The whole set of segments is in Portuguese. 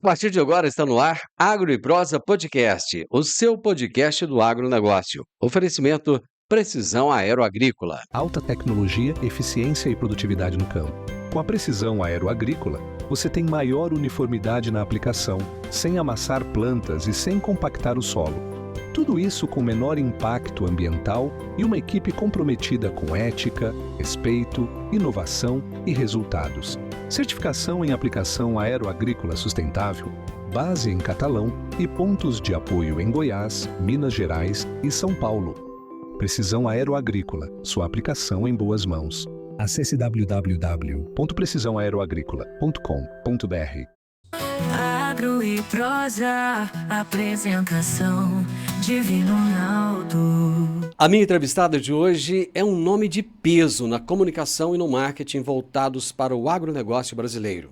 A partir de agora está no ar Agro e Prosa Podcast, o seu podcast do agronegócio. Oferecimento Precisão Aeroagrícola. Alta tecnologia, eficiência e produtividade no campo. Com a Precisão Aeroagrícola, você tem maior uniformidade na aplicação, sem amassar plantas e sem compactar o solo. Tudo isso com menor impacto ambiental e uma equipe comprometida com ética, respeito, inovação e resultados. Certificação em aplicação aeroagrícola sustentável, base em Catalão e pontos de apoio em Goiás, Minas Gerais e São Paulo. Precisão Aeroagrícola, sua aplicação em boas mãos. Acesse www.precisãoaeroagrícola.com.br. Agro e Prosa, apresentação Divino Ronaldo. A minha entrevistada de hoje é um nome de peso na comunicação e no marketing voltados para o agronegócio brasileiro.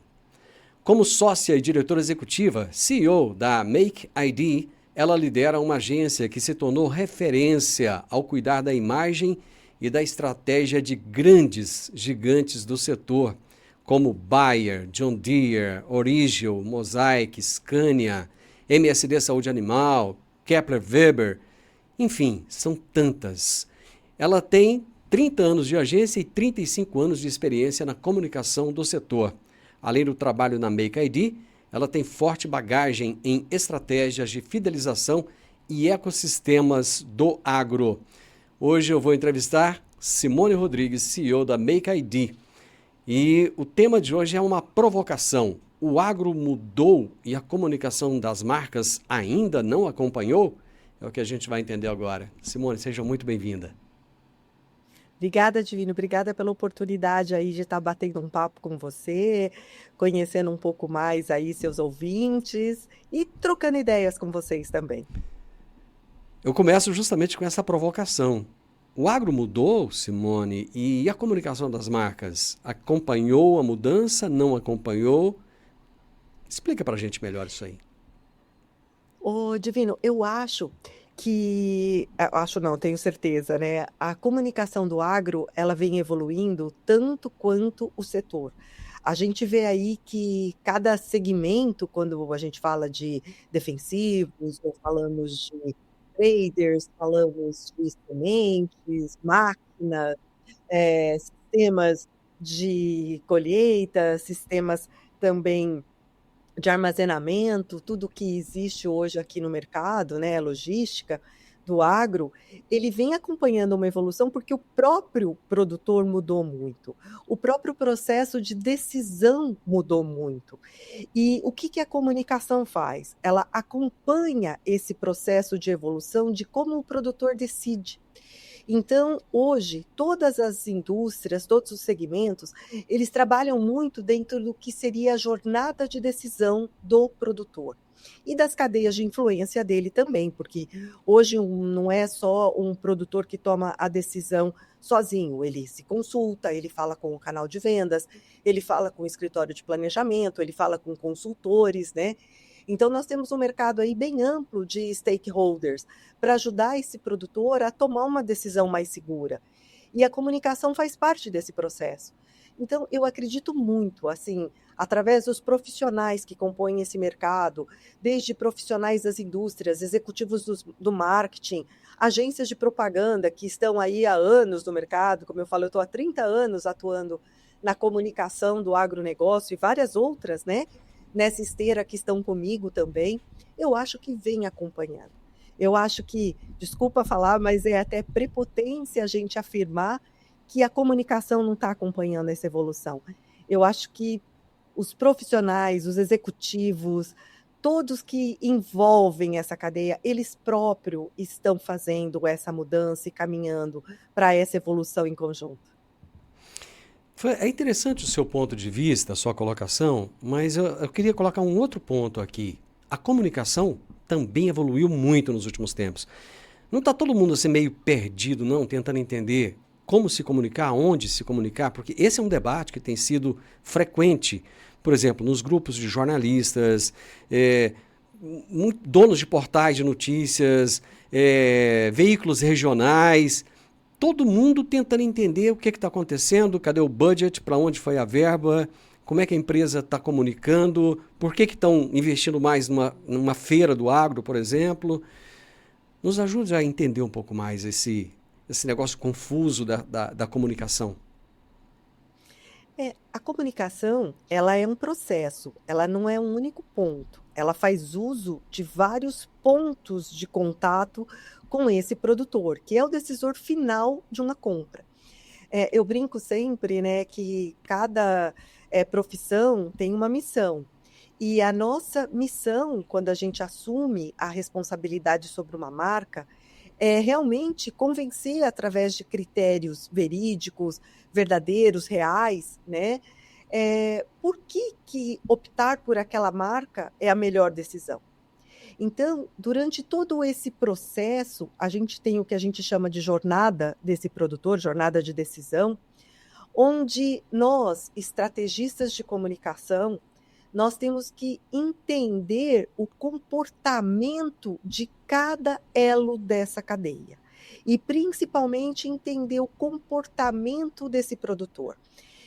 Como sócia e diretora executiva, CEO da Make ID, ela lidera uma agência que se tornou referência ao cuidar da imagem e da estratégia de grandes gigantes do setor, como Bayer, John Deere, Origel, Mosaic, Scania, MSD Saúde Animal, Kepler Weber, enfim, são tantas. Ela tem 30 anos de agência e 35 anos de experiência na comunicação do setor. Além do trabalho na Make ID, ela tem forte bagagem em estratégias de fidelização e ecossistemas do agro. Hoje eu vou entrevistar Simone Rodrigues, CEO da Make ID. E o tema de hoje é uma provocação. O agro mudou e a comunicação das marcas ainda não acompanhou? É o que a gente vai entender agora. Simone, seja muito bem-vinda. Obrigada, Divino. Obrigada pela oportunidade aí de estar batendo um papo com você, conhecendo um pouco mais aí seus ouvintes e trocando ideias com vocês também. Eu começo justamente com essa provocação. O agro mudou, Simone, e a comunicação das marcas acompanhou a mudança, não acompanhou? Explica pra gente melhor isso aí. Ô, Divino, eu acho que, acho não, tenho certeza, né? A comunicação do agro, ela vem evoluindo tanto quanto o setor. A gente vê aí que cada segmento, quando a gente fala de defensivos, ou falamos de traders, falamos de sementes, máquinas, sistemas de colheita, sistemas também de armazenamento, tudo que existe hoje aqui no mercado, né, logística do agro, ele vem acompanhando uma evolução porque o próprio produtor mudou muito, o próprio processo de decisão mudou muito. E o que a comunicação faz? Ela acompanha esse processo de evolução de como o produtor decide. Então, hoje, todas as indústrias, todos os segmentos, eles trabalham muito dentro do que seria a jornada de decisão do produtor. E das cadeias de influência dele também, porque hoje não é só um produtor que toma a decisão sozinho, ele se consulta, ele fala com o canal de vendas, ele fala com o escritório de planejamento, ele fala com consultores, né? Então, nós temos um mercado aí bem amplo de stakeholders para ajudar esse produtor a tomar uma decisão mais segura. E a comunicação faz parte desse processo. Então, eu acredito muito, assim, através dos profissionais que compõem esse mercado, desde profissionais das indústrias, executivos do marketing, agências de propaganda que estão aí há anos no mercado, como eu falo, eu estou há 30 anos atuando na comunicação do agronegócio e várias outras, né? Nessa esteira que estão comigo também, eu acho que vem acompanhando. Eu acho que, desculpa falar, mas é até prepotência a gente afirmar que a comunicação não está acompanhando essa evolução. Eu acho que os profissionais, os executivos, todos que envolvem essa cadeia, eles próprios estão fazendo essa mudança e caminhando para essa evolução em conjunto. É interessante o seu ponto de vista, a sua colocação, mas eu queria colocar um outro ponto aqui. A comunicação também evoluiu muito nos últimos tempos. Não está todo mundo assim meio perdido, não, tentando entender como se comunicar, onde se comunicar, porque esse é um debate que tem sido frequente, por exemplo, nos grupos de jornalistas, donos de portais de notícias, veículos regionais, todo mundo tentando entender o que está acontecendo, cadê o budget, para onde foi a verba, Como é que a empresa está comunicando? Por que estão investindo mais numa feira do agro, por exemplo? Nos ajude a entender um pouco mais esse negócio confuso da comunicação. A comunicação, ela é um processo, ela não é um único ponto. Ela faz uso de vários pontos de contato com esse produtor, que é o decisor final de uma compra. Eu brinco sempre, né, que cada profissão tem uma missão. E a nossa missão, quando a gente assume a responsabilidade sobre uma marca, é realmente convencer através de critérios verídicos, verdadeiros, reais, né? Por que optar por aquela marca é a melhor decisão? Então, durante todo esse processo, a gente tem o que a gente chama de jornada desse produtor, jornada de decisão, onde nós, estrategistas de comunicação, nós temos que entender o comportamento de cada elo dessa cadeia. E, principalmente, entender o comportamento desse produtor.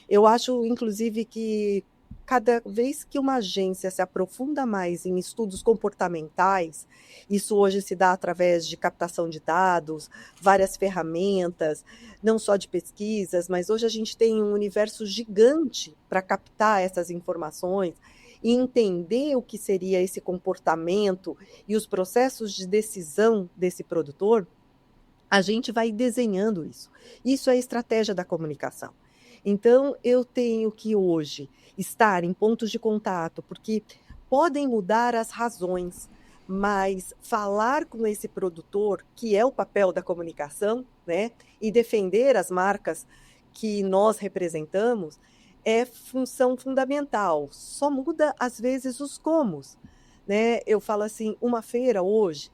Eu acho, inclusive, que cada vez que uma agência se aprofunda mais em estudos comportamentais, isso hoje se dá através de captação de dados, várias ferramentas, não só de pesquisas, mas hoje a gente tem um universo gigante para captar essas informações e entender o que seria esse comportamento e os processos de decisão desse produtor, a gente vai desenhando isso. Isso é a estratégia da comunicação. Então, eu tenho que hoje estar em pontos de contato, porque podem mudar as razões, mas falar com esse produtor, que é o papel da comunicação, né, e defender as marcas que nós representamos, é função fundamental. Só muda, às vezes, os comos, né? Eu falo assim, uma feira hoje,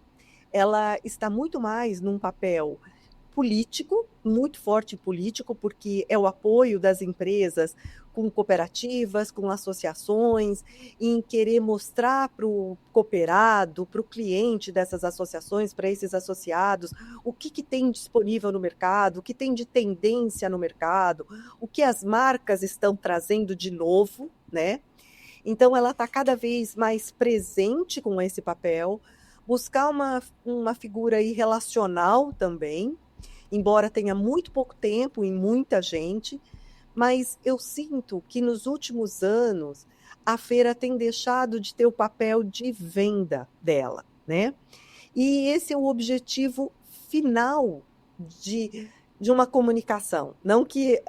ela está muito mais num papel político, muito forte político, porque é o apoio das empresas com cooperativas, com associações, em querer mostrar para o cooperado, para o cliente dessas associações, para esses associados, o que tem disponível no mercado, o que tem de tendência no mercado, o que as marcas estão trazendo de novo, né? Então, ela está cada vez mais presente com esse papel, buscar uma figura aí relacional também, embora tenha muito pouco tempo em muita gente, mas eu sinto que nos últimos anos a feira tem deixado de ter o papel de venda dela, né? E esse é o objetivo final de uma comunicação. Não que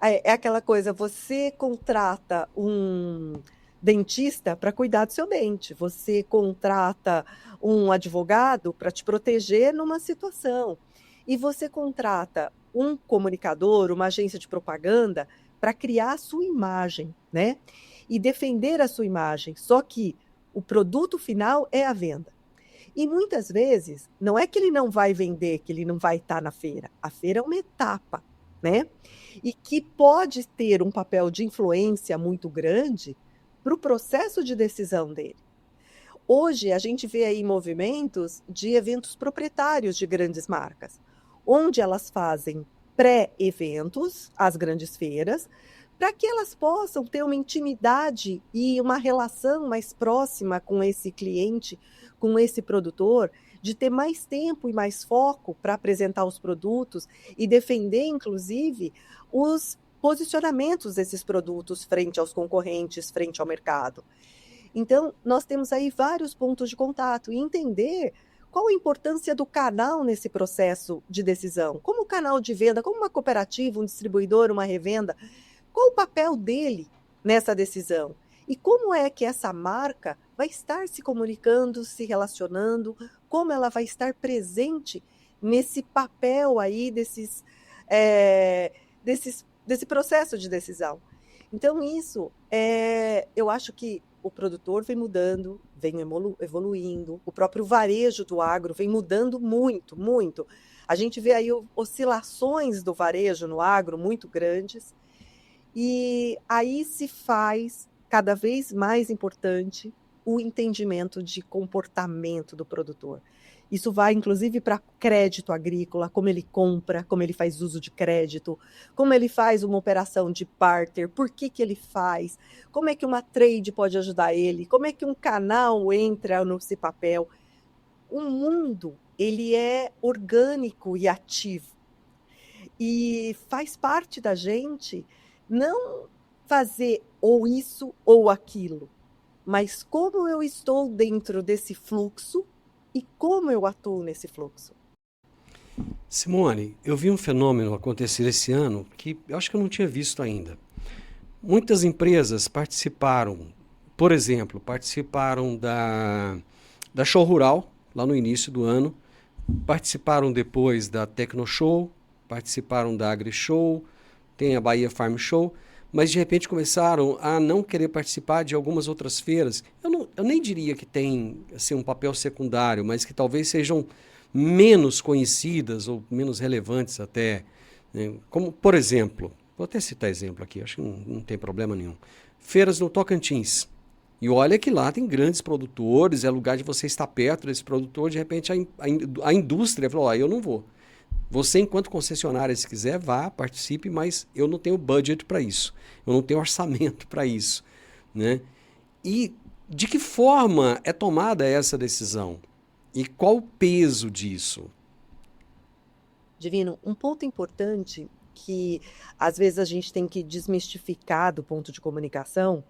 é aquela coisa, você contrata um dentista para cuidar do seu dente, você contrata um advogado para te proteger numa situação, e você contrata um comunicador, uma agência de propaganda, para criar a sua imagem, né? E defender a sua imagem. Só que o produto final é a venda. E muitas vezes, não é que ele não vai vender, que ele não vai estar na feira. A feira é uma etapa, né? E que pode ter um papel de influência muito grande para o processo de decisão dele. Hoje, a gente vê aí movimentos de eventos proprietários de grandes marcas, onde elas fazem pré-eventos, as grandes feiras, para que elas possam ter uma intimidade e uma relação mais próxima com esse cliente, com esse produtor, de ter mais tempo e mais foco para apresentar os produtos e defender, inclusive, os posicionamentos desses produtos frente aos concorrentes, frente ao mercado. Então, nós temos aí vários pontos de contato e entender qual a importância do canal nesse processo de decisão. Como o canal de venda, como uma cooperativa, um distribuidor, uma revenda, qual o papel dele nessa decisão? E como é que essa marca vai estar se comunicando, se relacionando, como ela vai estar presente nesse papel aí desse processo de decisão. Então, isso, eu acho que o produtor vem mudando, vem evoluindo, o próprio varejo do agro vem mudando muito, muito. A gente vê aí oscilações do varejo no agro muito grandes, e aí se faz cada vez mais importante o entendimento de comportamento do produtor. Isso vai, inclusive, para crédito agrícola, como ele compra, como ele faz uso de crédito, como ele faz uma operação de barter, por que ele faz, como é que uma trade pode ajudar ele, como é que um canal entra nesse papel. O mundo, ele é orgânico e ativo. E faz parte da gente não fazer ou isso ou aquilo, mas como eu estou dentro desse fluxo e como eu atuo nesse fluxo. Simone, eu vi um fenômeno acontecer esse ano que eu acho que eu não tinha visto ainda. Muitas empresas participaram, por exemplo, participaram da Show Rural, lá no início do ano, participaram depois da Tecnoshow, participaram da AgriShow, tem a Bahia Farm Show, mas de repente começaram a não querer participar de algumas outras feiras. Eu nem diria que tem assim, um papel secundário, mas que talvez sejam menos conhecidas ou menos relevantes até. Né? Como, por exemplo, vou até citar exemplo aqui, acho que não tem problema nenhum. Feiras no Tocantins. E olha que lá tem grandes produtores, é lugar de você estar perto desse produtor, de repente a indústria falou, eu não vou. Você, enquanto concessionária, se quiser, vá, participe, mas eu não tenho budget para isso. Eu não tenho orçamento para isso. Né? E de que forma é tomada essa decisão? E qual o peso disso? Divino, um ponto importante que às vezes a gente tem que desmistificar do ponto de comunicação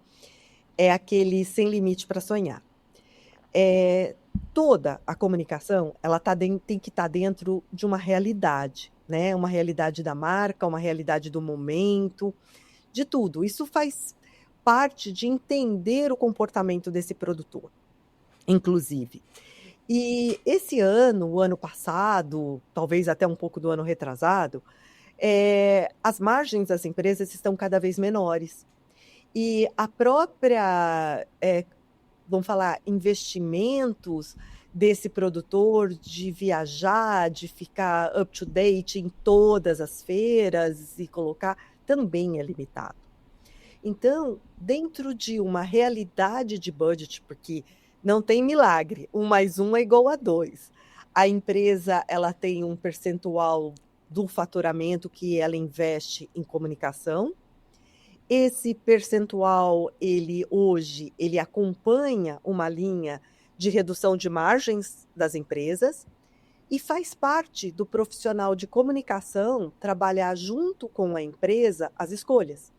é aquele sem limite para sonhar. Toda a comunicação ela tem que estar dentro de uma realidade, né? Uma realidade da marca, uma realidade do momento, de tudo. Isso faz parte de entender o comportamento desse produtor, inclusive. E esse ano, o ano passado, talvez até um pouco do ano retrasado, as margens das empresas estão cada vez menores. E a própria, vamos falar, investimentos desse produtor de viajar, de ficar up to date em todas as feiras e colocar, também é limitado. Então, dentro de uma realidade de budget, porque não tem milagre, 1 mais 1 é igual a 2. A empresa ela tem um percentual do faturamento que ela investe em comunicação. Esse percentual, hoje, ele acompanha uma linha de redução de margens das empresas e faz parte do profissional de comunicação trabalhar junto com a empresa as escolhas.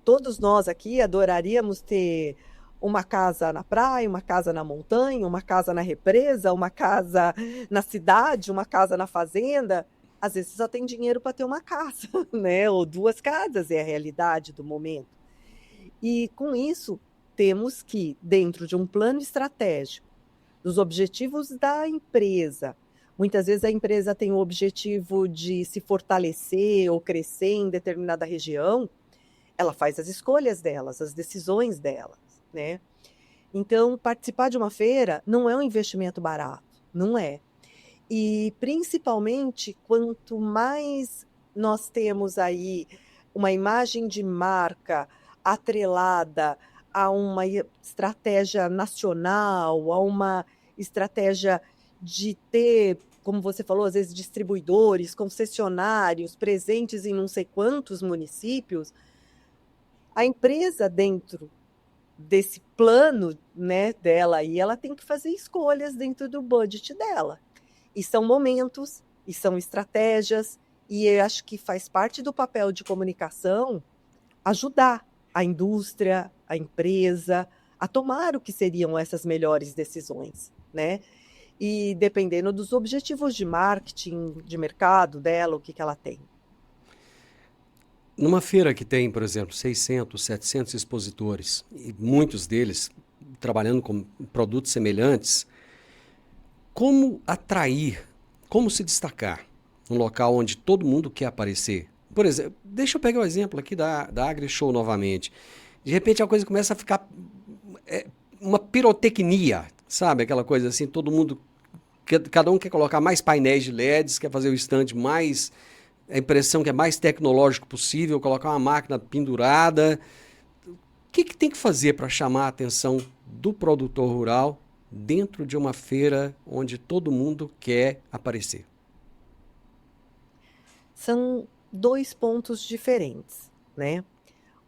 Todos nós aqui adoraríamos ter uma casa na praia, uma casa na montanha, uma casa na represa, uma casa na cidade, uma casa na fazenda. Às vezes só tem dinheiro para ter uma casa, né? Ou 2 casas, é a realidade do momento. E com isso, temos que, dentro de um plano estratégico, dos objetivos da empresa, muitas vezes a empresa tem o objetivo de se fortalecer ou crescer em determinada região, ela faz as escolhas delas, as decisões delas. Né? Então, participar de uma feira não é um investimento barato, não é. E, principalmente, quanto mais nós temos aí uma imagem de marca atrelada a uma estratégia nacional, a uma estratégia de ter, como você falou, às vezes distribuidores, concessionários presentes em não sei quantos municípios, a empresa dentro desse plano, né, dela aí, ela tem que fazer escolhas dentro do budget dela. E são momentos, e são estratégias, e eu acho que faz parte do papel de comunicação ajudar a indústria, a empresa, a tomar o que seriam essas melhores decisões, né? E dependendo dos objetivos de marketing, de mercado dela, o que ela tem. Numa feira que tem, por exemplo, 600, 700 expositores, e muitos deles trabalhando com produtos semelhantes, como atrair, como se destacar num local onde todo mundo quer aparecer? Por exemplo, deixa eu pegar o exemplo aqui da AgriShow novamente. De repente a coisa começa a ficar uma pirotecnia, sabe? Aquela coisa assim, todo mundo, cada um quer colocar mais painéis de LEDs, quer fazer o stand mais... a impressão que é mais tecnológico possível, colocar uma máquina pendurada. O que tem que fazer para chamar a atenção do produtor rural dentro de uma feira onde todo mundo quer aparecer? São dois pontos diferentes, né?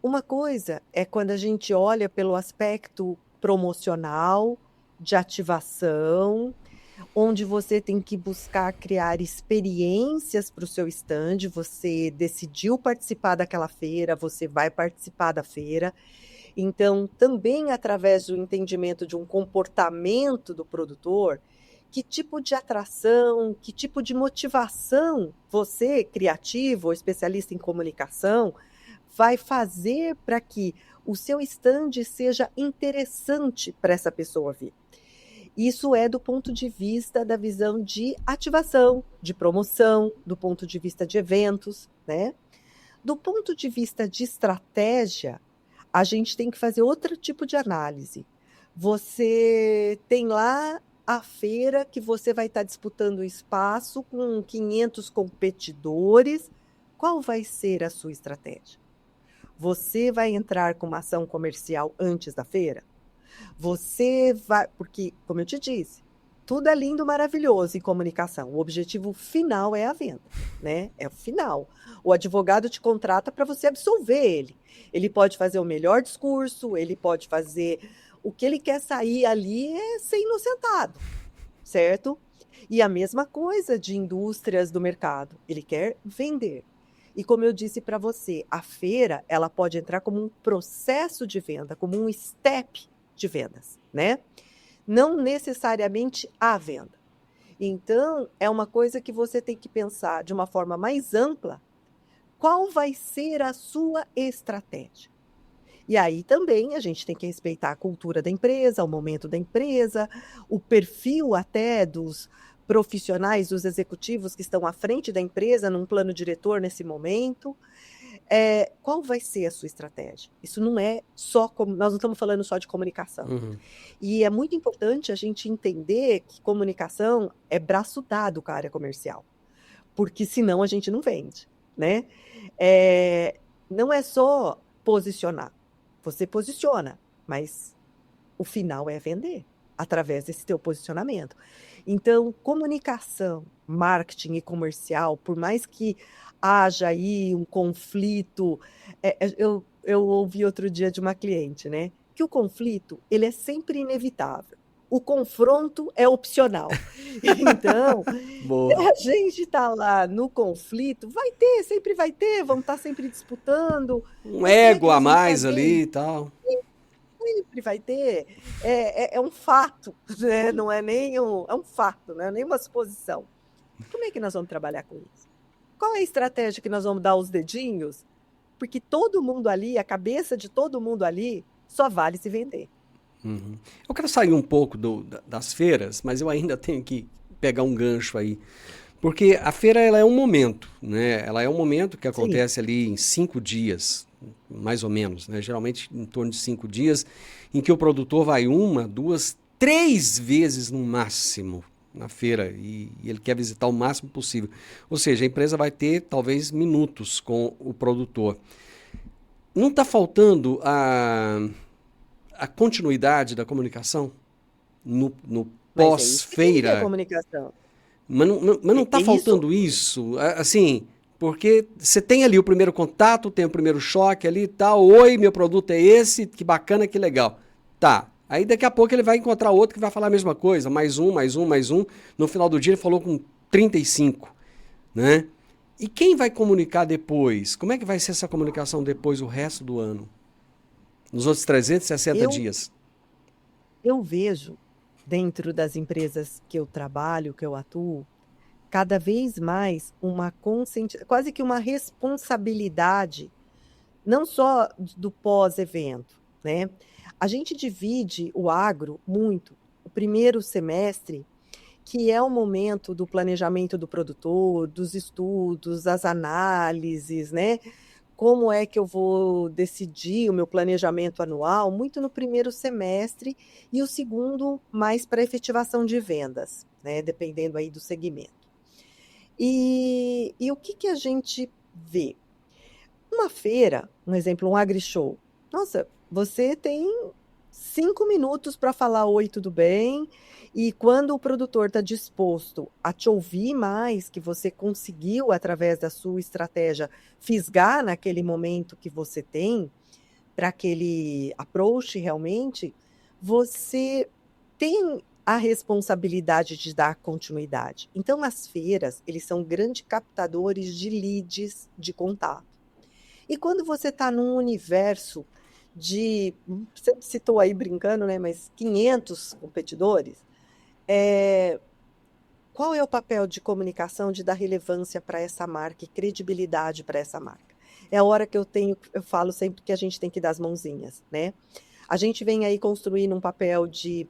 Uma coisa é quando a gente olha pelo aspecto promocional, de ativação, onde você tem que buscar criar experiências para o seu stand. Você decidiu participar daquela feira, você vai participar da feira. Então, também através do entendimento de um comportamento do produtor, que tipo de atração, que tipo de motivação você, criativo ou especialista em comunicação, vai fazer para que o seu stand seja interessante para essa pessoa vir. Isso é do ponto de vista da visão de ativação, de promoção, do ponto de vista de eventos, né? Do ponto de vista de estratégia, a gente tem que fazer outro tipo de análise. Você tem lá a feira que você vai estar disputando o espaço com 500 competidores. Qual vai ser a sua estratégia? Você vai entrar com uma ação comercial antes da feira? Você vai, porque, como eu te disse, tudo é lindo, maravilhoso em comunicação. O objetivo final é a venda, né? É o final. O advogado te contrata para você absolver ele. Ele pode fazer o melhor discurso, ele pode fazer o que ele quer sair ali é ser inocentado, certo? E a mesma coisa de indústrias do mercado. Ele quer vender. E como eu disse para você, a feira ela pode entrar como um processo de venda, como um step de vendas, né? Não necessariamente a venda. Então, é uma coisa que você tem que pensar de uma forma mais ampla, qual vai ser a sua estratégia. E aí também a gente tem que respeitar a cultura da empresa, o momento da empresa, o perfil até dos profissionais, dos executivos que estão à frente da empresa, num plano diretor nesse momento. Qual vai ser a sua estratégia? Isso não é só, nós não estamos falando só de comunicação. Uhum. E é muito importante a gente entender que comunicação é braço dado com a área comercial, porque senão a gente não vende, né? Não é só posicionar. Você posiciona, mas o final é vender através desse teu posicionamento. Então, comunicação, marketing e comercial, por mais que haja aí um conflito, eu ouvi outro dia de uma cliente, né? Que o conflito, ele é sempre inevitável. O confronto é opcional. Então, Boa. a gente está lá no conflito, sempre vai ter, vamos estar sempre disputando. Um Mas como é que ego a nós vamos mais fazer ali e tal. sempre vai ter, é um fato, né? Não é nem é um fato, não é nem uma suposição. Como é que nós vamos trabalhar com isso? Qual é a estratégia que nós vamos dar aos dedinhos? Porque todo mundo ali, a cabeça de todo mundo ali, só vale se vender. Uhum. Eu quero sair um pouco das feiras, mas eu ainda tenho que pegar um gancho aí. Porque a feira ela é um momento, né? Ela é um momento que Sim, acontece ali em 5 dias, mais ou menos, né? Geralmente em torno de 5 dias, em que o produtor vai 1, 2, 3 vezes no máximo na feira e ele quer visitar o máximo possível. Ou seja, a empresa vai ter talvez minutos com o produtor. Não está faltando a continuidade da comunicação no mas é isso que tem que ter pós-feira? comunicação. Mas não está É isso, faltando isso, assim, porque você tem ali o primeiro contato, tem o primeiro choque ali e tal, oi, meu produto é esse, que bacana, que legal. Tá, aí daqui a pouco ele vai encontrar outro que vai falar a mesma coisa, mais um, mais um, mais um. No final do dia ele falou com 35, né? E quem vai comunicar depois? Como é que vai ser essa comunicação depois o resto do ano? Nos outros 360 eu, dias? eu vejo dentro das empresas que eu trabalho, que eu atuo, cada vez mais quase que uma responsabilidade, não só do pós-evento, né? A gente divide o agro muito. O primeiro semestre, que é o momento do planejamento do produtor, dos estudos, das análises, né? Como é que eu vou decidir o meu planejamento anual? Muito no primeiro semestre e o segundo mais para efetivação de vendas, né? Dependendo aí do segmento. E o que a gente vê? Uma feira, um exemplo, um agrishow. Nossa, você tem 5 minutos para falar oi, tudo bem? E quando o produtor está disposto a te ouvir mais, que você conseguiu, através da sua estratégia, fisgar naquele momento que você tem, para aquele approach realmente, você tem a responsabilidade de dar continuidade. Então, as feiras, eles são grandes captadores de leads, de contato. E quando você está num universo de, você citou aí brincando, né, mas 500 competidores, qual é o papel de comunicação, de dar relevância para essa marca e credibilidade para essa marca? É a hora que eu falo sempre que a gente tem que dar as mãozinhas, né? A gente vem aí construindo um papel de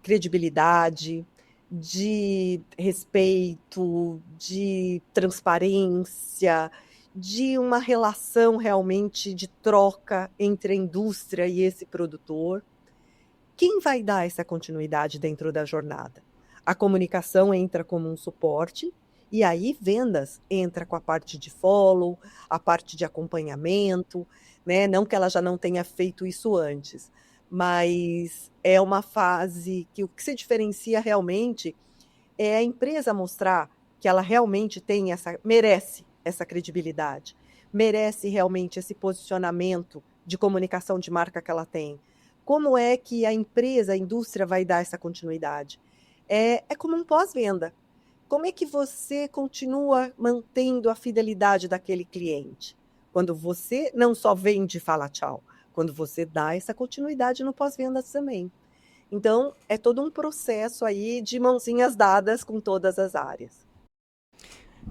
credibilidade, de respeito, de transparência, de uma relação realmente de troca entre a indústria e esse produtor. Quem vai dar essa continuidade dentro da jornada? A comunicação entra como um suporte, e aí vendas entra com a parte de follow, a parte de acompanhamento, né? Não que ela já não tenha feito isso antes, mas é uma fase que o que se diferencia realmente é a empresa mostrar que ela realmente merece essa credibilidade, merece realmente esse posicionamento de comunicação de marca que ela tem. Como é que a empresa, a indústria vai dar essa continuidade? É como um pós-venda. Como é que você continua mantendo a fidelidade daquele cliente? Quando você não só vende e fala tchau, quando você dá essa continuidade no pós-vendas também. Então, é todo um processo aí de mãozinhas dadas com todas as áreas.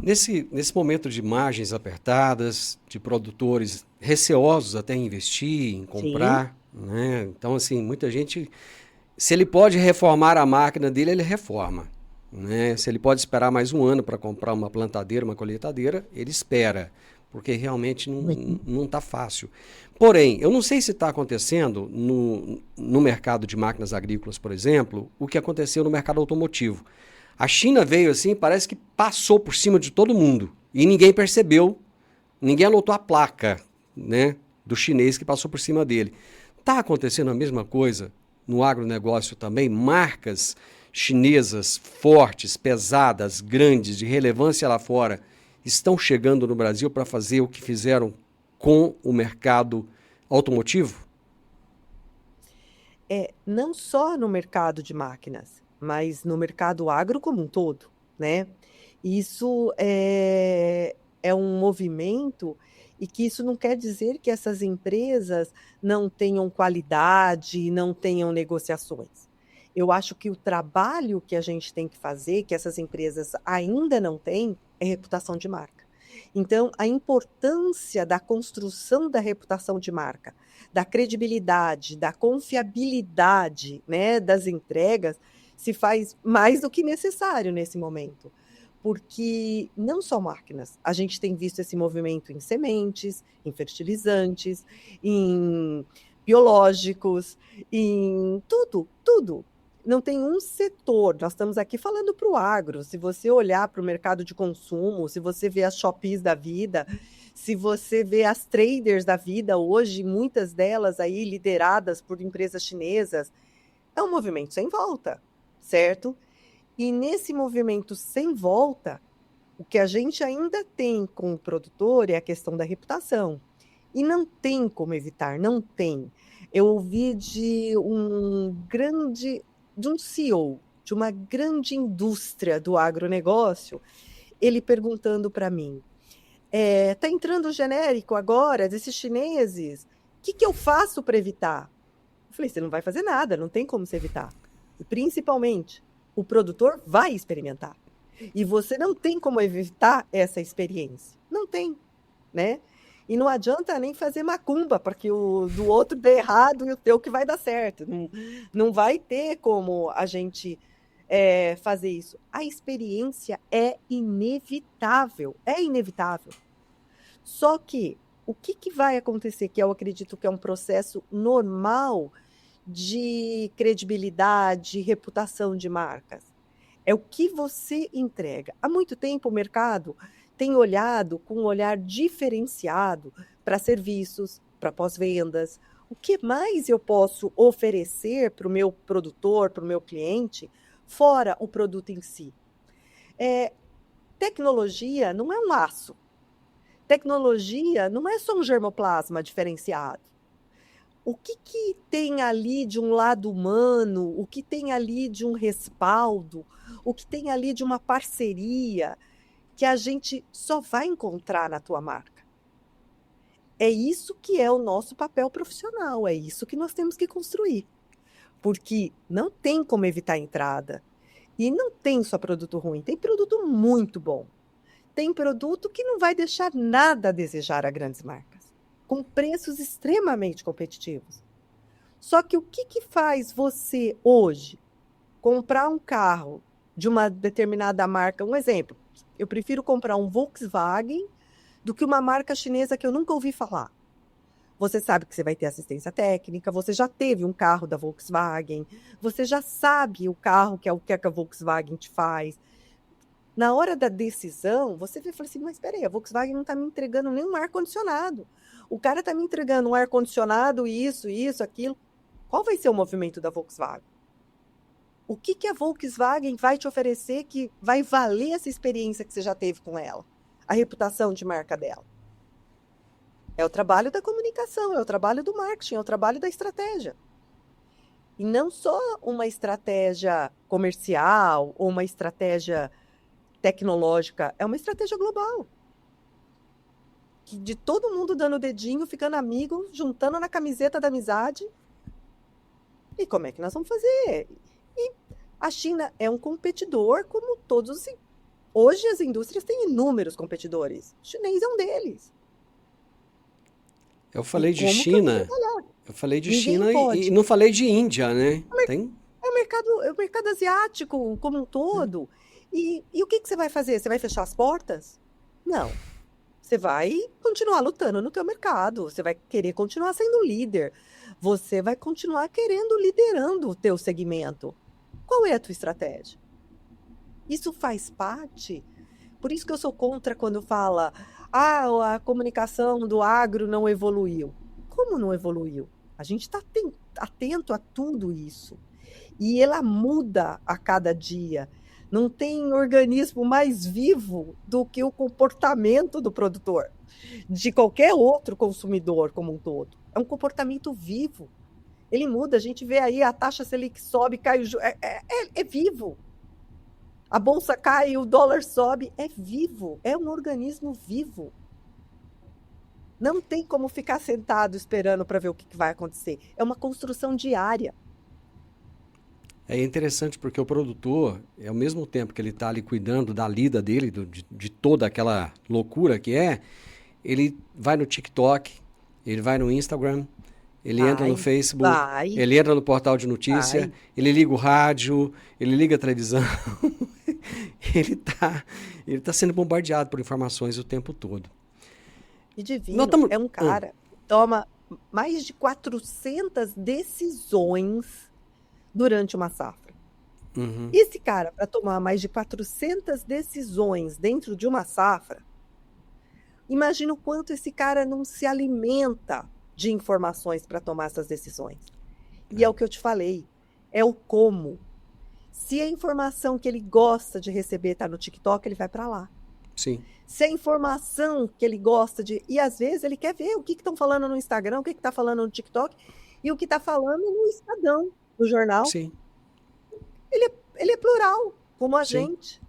Nesse momento de margens apertadas, de produtores receosos até em investir, em comprar, né? Então, assim, muita gente, se ele pode reformar a máquina dele, ele reforma, né? Se ele pode esperar mais um ano para comprar uma plantadeira, uma colheitadeira, ele espera, porque realmente não está fácil. Porém, eu não sei se está acontecendo no mercado de máquinas agrícolas, por exemplo, o que aconteceu no mercado automotivo. A China veio assim, parece que passou por cima de todo mundo e ninguém percebeu, ninguém anotou a placa, né, do chinês que passou por cima dele. Está acontecendo a mesma coisa no agronegócio também? Marcas chinesas fortes, pesadas, grandes, de relevância lá fora, estão chegando no Brasil para fazer o que fizeram com o mercado automotivo? Não só no mercado de máquinas, mas no mercado agro como um todo, né? Isso é um movimento, e que isso não quer dizer que essas empresas não tenham qualidade, não tenham negociações. Eu acho que o trabalho que a gente tem que fazer, que essas empresas ainda não têm, é reputação de marca. Então, a importância da construção da reputação de marca, da credibilidade, da confiabilidade, né, das entregas, se faz mais do que necessário nesse momento. Porque não só máquinas, a gente tem visto esse movimento em sementes, em fertilizantes, em biológicos, em tudo. Não tem um setor, nós estamos aqui falando para o agro, se você olhar para o mercado de consumo, se você vê as Shopees da vida, se você vê as traders da vida hoje, muitas delas aí lideradas por empresas chinesas, é um movimento sem volta, certo? E nesse movimento sem volta, o que a gente ainda tem com o produtor é a questão da reputação. E não tem como evitar, não tem. Eu ouvi de um CEO, de uma grande indústria do agronegócio, ele perguntando para mim, está entrando genérico agora desses chineses, o que eu faço para evitar? Eu falei, você não vai fazer nada, não tem como se evitar. E principalmente, o produtor vai experimentar. E você não tem como evitar essa experiência. Não tem, né? E não adianta nem fazer macumba, porque o do outro dê errado e o teu que vai dar certo. Não vai ter como a gente fazer isso. A experiência é inevitável. É inevitável. Só que o que vai acontecer, que eu acredito que é um processo normal de credibilidade, reputação de marcas? É o que você entrega. Há muito tempo o mercado tem olhado com um olhar diferenciado para serviços, para pós-vendas, O que mais eu posso oferecer para o meu produtor, para o meu cliente, fora o produto em si? Tecnologia não é um aço. Tecnologia não é só um germoplasma diferenciado. O que tem ali de um lado humano, o que tem ali de um respaldo, o que tem ali de uma parceria que a gente só vai encontrar na tua marca? É isso que é o nosso papel profissional, é isso que nós temos que construir. Porque não tem como evitar a entrada. E não tem só produto ruim, tem produto muito bom. Tem produto que não vai deixar nada a desejar a grandes marcas, com preços extremamente competitivos. Só que o que faz você hoje comprar um carro de uma determinada marca? Um exemplo, eu prefiro comprar um Volkswagen do que uma marca chinesa que eu nunca ouvi falar. Você sabe que você vai ter assistência técnica, você já teve um carro da Volkswagen, você já sabe o carro que a Volkswagen te faz. Na hora da decisão, você vai falar assim, mas espera aí, a Volkswagen não está me entregando nenhum ar-condicionado. O cara está me entregando um ar-condicionado, isso, aquilo. Qual vai ser o movimento da Volkswagen? O que a Volkswagen vai te oferecer que vai valer essa experiência que você já teve com ela? A reputação de marca dela. É o trabalho da comunicação, é o trabalho do marketing, é o trabalho da estratégia. E não só uma estratégia comercial ou uma estratégia tecnológica, é uma estratégia global. De todo mundo dando o dedinho, ficando amigo, juntando na camiseta da amizade. E como é que nós vamos fazer? E a China é um competidor como todos. Hoje as indústrias têm inúmeros competidores. O chinês é um deles. Eu falei de como que China, eu falei de Ninguém China pode. e não falei de Índia, né? Tem? É o mercado asiático como um todo. E o que você vai fazer? Você vai fechar as portas? Não. Você vai continuar lutando no teu mercado. Você vai querer continuar sendo líder. Você vai continuar liderando o teu segmento. Qual é a tua estratégia? Isso faz parte. Por isso que eu sou contra quando fala a comunicação do agro não evoluiu. Como não evoluiu? A gente está atento a tudo isso. E ela muda a cada dia. Não tem organismo mais vivo do que o comportamento do produtor, de qualquer outro consumidor como um todo. É um comportamento vivo. Ele muda, a gente vê aí a taxa Selic sobe, cai, é vivo. A bolsa cai, o dólar sobe, é vivo, é um organismo vivo. Não tem como ficar sentado esperando para ver o que vai acontecer. É uma construção diária. É interessante porque o produtor, ao mesmo tempo que ele está ali cuidando da lida dele, de toda aquela loucura que é, ele vai no TikTok, ele vai no Instagram, ele entra no Facebook, ele entra no portal de notícia, ele liga o rádio, ele liga a televisão. ele tá sendo bombardeado por informações o tempo todo. E Divino é um cara que toma mais de 400 decisões durante uma safra. Uhum. Esse cara, para tomar mais de 400 decisões dentro de uma safra, imagina o quanto esse cara não se alimenta de informações para tomar essas decisões. E é o que eu te falei, é o como. Se a informação que ele gosta de receber está no TikTok, ele vai para lá. Sim. Se a informação que ele gosta de... E às vezes ele quer ver o que estão falando no Instagram, o que está falando no TikTok e o que está falando no Estadão, no jornal. Sim. Ele é plural, como a gente.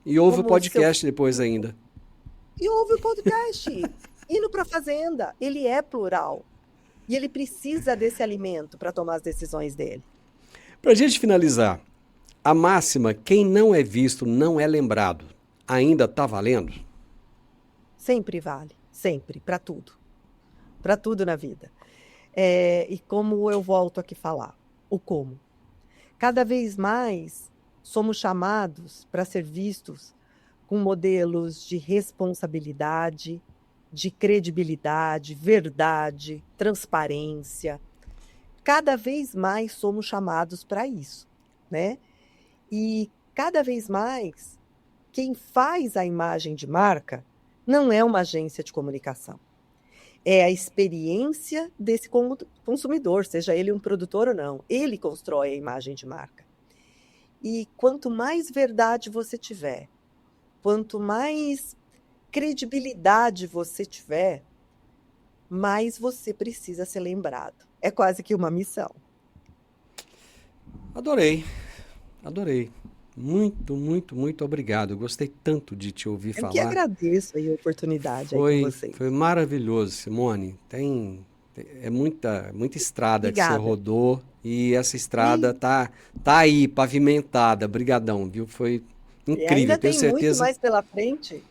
E ouve o podcast depois ainda. E ouve o podcast. Indo para a fazenda, ele é plural. E ele precisa desse alimento para tomar as decisões dele. Para a gente finalizar, a máxima, quem não é visto não é lembrado, ainda está valendo? Sempre vale, sempre, para tudo. Para tudo na vida. E como eu volto aqui a falar, o como. Cada vez mais somos chamados para ser vistos com modelos de responsabilidade, de credibilidade, verdade, transparência. Cada vez mais somos chamados para isso, né? E cada vez mais, quem faz a imagem de marca não é uma agência de comunicação. É a experiência desse consumidor, seja ele um produtor ou não. Ele constrói a imagem de marca. E quanto mais verdade você tiver, quanto mais credibilidade você tiver, mais você precisa ser lembrado. É quase que uma missão. Adorei. Muito, muito, muito obrigado. Eu gostei tanto de te ouvir Eu que falar. agradeço aí a oportunidade aí com vocês. Foi maravilhoso, Simone. É muita estrada que você Obrigada. rodou e essa estrada tá aí, pavimentada. Brigadão, viu? Foi E incrível, ainda tenho tem muito certeza. mais pela frente.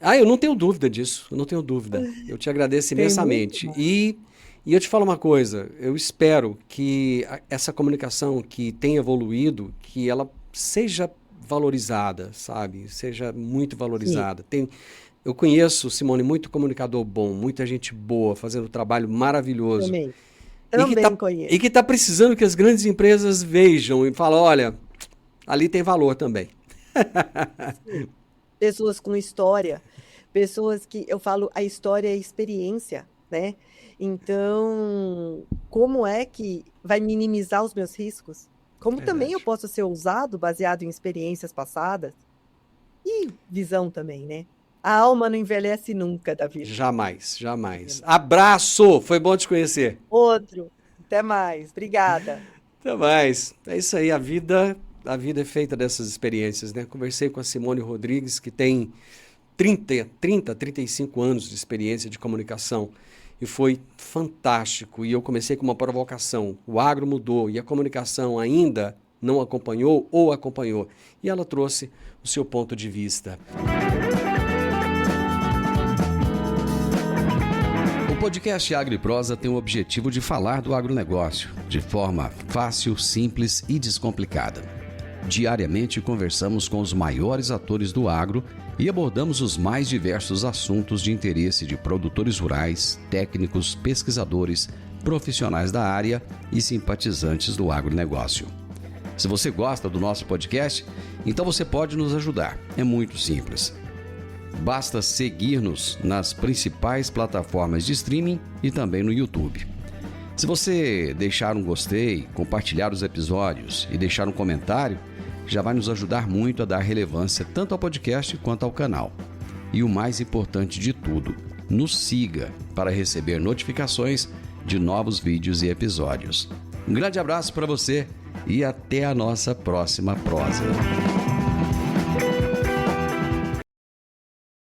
Eu não tenho dúvida disso, eu não tenho dúvida. Eu te agradeço Tem muito imensamente. mais. E eu te falo uma coisa, eu espero que essa comunicação que tem evoluído, que ela seja valorizada, sabe? Seja muito Sim, valorizada. Eu conheço, Simone, muito comunicador bom, muita gente boa, fazendo um trabalho maravilhoso. também. E que Também tá conheço. precisando que as grandes empresas vejam e falem, olha, ali tem valor também. Sim. Pessoas com história, pessoas que, eu falo, a história é a experiência, né? Então, como é que vai minimizar os meus riscos? Como também eu Verdade. posso ser ousado, baseado em experiências passadas e visão também, né? A alma não envelhece nunca, Davi. Jamais, jamais. Abraço! Foi bom te conhecer. Outro. Até mais. Obrigada. Até mais. É isso aí, a vida é feita dessas experiências, né? Conversei com a Simone Rodrigues, que tem 35 anos de experiência de comunicação. E foi fantástico. E eu comecei com uma provocação. O agro mudou e a comunicação ainda não acompanhou ou acompanhou. E ela trouxe o seu ponto de vista. O podcast Agro e Prosa tem o objetivo de falar do agronegócio de forma fácil, simples e descomplicada. Diariamente conversamos com os maiores atores do agro e abordamos os mais diversos assuntos de interesse de produtores rurais, técnicos, pesquisadores, profissionais da área e simpatizantes do agronegócio. Se você gosta do nosso podcast, então você pode nos ajudar. É muito simples. Basta seguir-nos nas principais plataformas de streaming e também no YouTube. Se você deixar um gostei, compartilhar os episódios e deixar um comentário, já vai nos ajudar muito a dar relevância tanto ao podcast quanto ao canal. E o mais importante de tudo, nos siga para receber notificações de novos vídeos e episódios. Um grande abraço para você e até a nossa próxima prosa.